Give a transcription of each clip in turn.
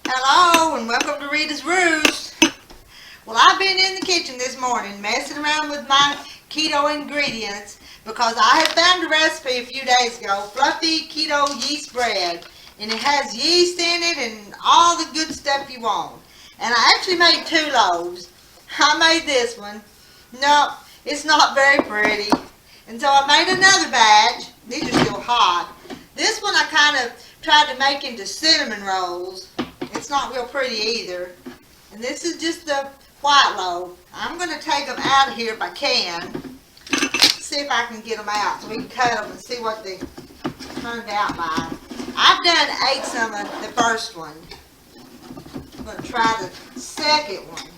Hello and welcome to Rita's Roost. Well, I've been in the kitchen this morning messing around with my keto ingredients because I had found a recipe a few days ago, fluffy keto yeast bread, and it has yeast in it and all the good stuff you want. And I actually made 2 loaves. I made this one. No, it's not very pretty. And so I made another batch. These are still hot. This one I kind of tried to make into cinnamon rolls. It's not real pretty either. And this is just the white loaf. I'm going to take them out of here if I can. See if I can get them out so we can cut them and see what they turned out by. I've ate some of the first one. I'm going to try the second one.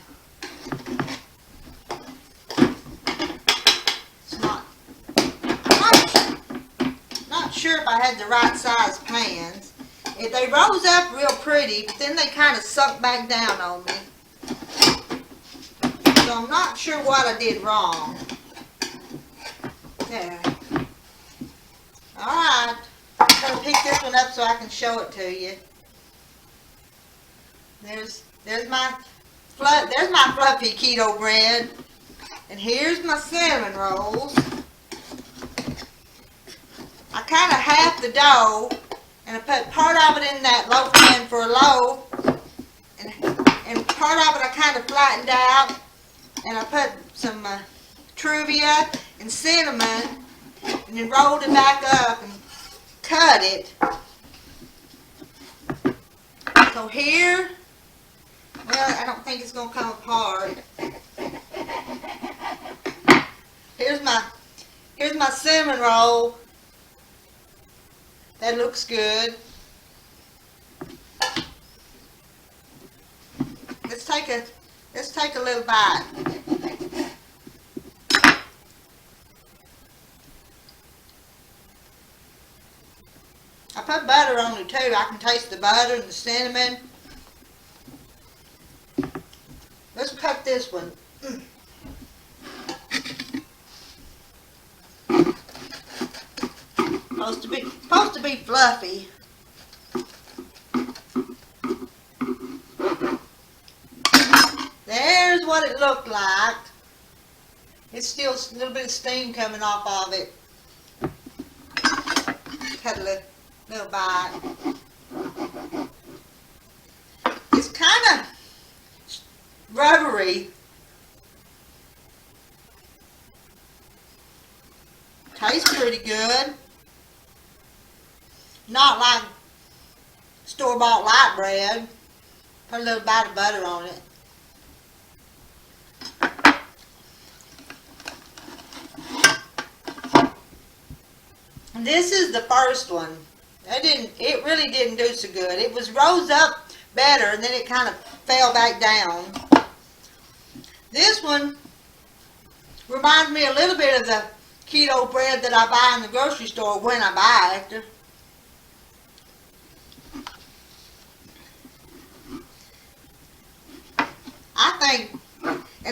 It's not sure if I had the right size pans. If they rose up real pretty, but then they kind of sunk back down on me. So I'm not sure what I did wrong. There. Alright. I'm going to pick this one up so I can show it to you. There's my fluffy keto bread. And here's my cinnamon rolls. I kind of halved the dough. And I put part of it in that loaf pan for a loaf, and part of it I kind of flattened out, and I put some truvia and cinnamon, and then rolled it back up and cut it. So here, well, I don't think it's going to come apart. Here's my cinnamon roll. That looks good. Let's take a little bite. I put butter on it too. I can taste the butter and the cinnamon. Let's cut this one. Supposed to be fluffy. There's what it looked like. It's still a little bit of steam coming off of it. Cut a little bite. It's kind of rubbery. Tastes pretty good. Not like store-bought light bread. Put a little bite of butter on it. And this is the first one. It really didn't do so good. It was rose up better and then it kind of fell back down. This one reminds me a little bit of the keto bread that I buy in the grocery store when I buy it.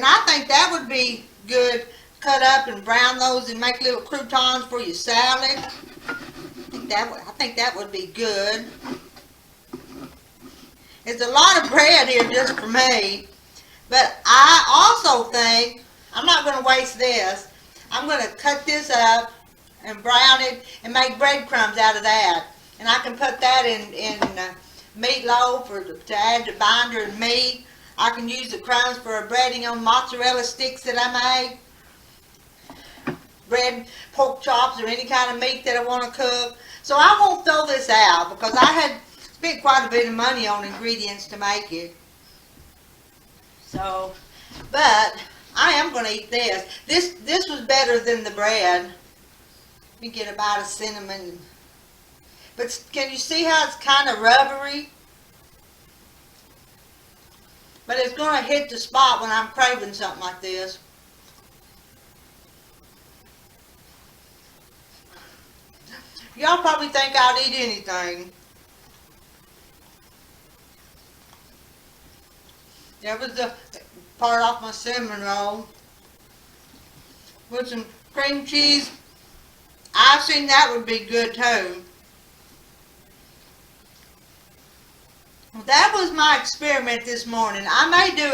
I think that would be good. Cut up and brown those and make little croutons for your salad. I think that would be good. There's a lot of bread here just for me. But I also think I'm not going to waste this. I'm going to cut this up and brown it and make breadcrumbs out of that. And I can put that in meatloaf or to add to binder and meat. I can use the crumbs for a breading on mozzarella sticks that I make. Bread, pork chops, or any kind of meat that I want to cook. So I won't throw this out because I had spent quite a bit of money on ingredients to make it. So, but I am going to eat this. This was better than the bread. Let me get a bite of cinnamon. But can you see how it's kind of rubbery? But it's going to hit the spot when I'm craving something like this. Y'all probably think I'd eat anything. That was the part off my cinnamon roll. With some cream cheese. I've seen that would be good too. Well, that was my experiment this morning. I may do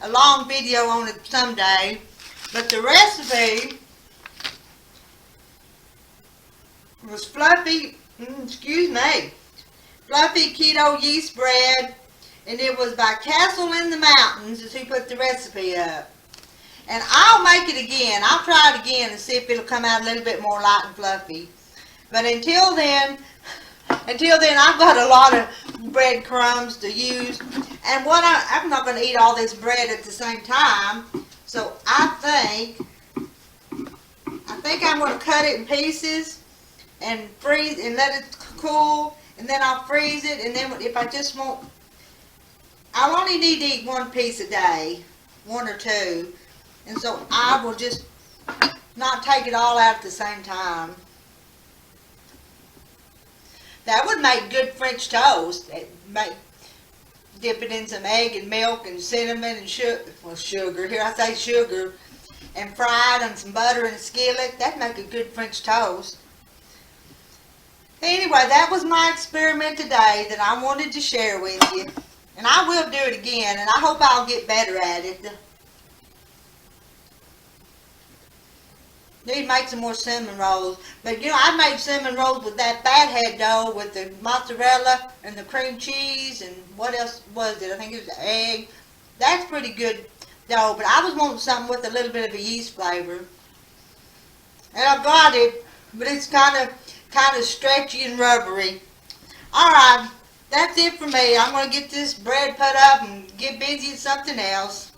a long video on it someday, but the recipe was fluffy keto yeast bread, and it was by Castle in the Mountains is who put the recipe up. And I'll make it again. I'll try it again and see if it'll come out a little bit more light and fluffy. But until then, I've got a lot of bread crumbs to use. And I'm not going to eat all this bread at the same time. So I think I'm going to cut it in pieces and freeze and let it cool. And then I'll freeze it. And then if I just want, I only need to eat one piece a day, one or two. And so I will just not take it all out at the same time. That would make good French toast. Dip it in some egg and milk and cinnamon and sugar. Here I say sugar. And fry it on some butter in a skillet. That'd make a good French toast. Anyway, that was my experiment today that I wanted to share with you. And I will do it again, and I hope I'll get better at it. Need to make some more cinnamon rolls. But you know, I made cinnamon rolls with that fathead dough with the mozzarella and the cream cheese and what else was it? I think it was the egg. That's pretty good dough, but I was wanting something with a little bit of a yeast flavor. And I've got it, but it's kind of stretchy and rubbery. Alright, that's it for me. I'm going to get this bread put up and get busy at something else.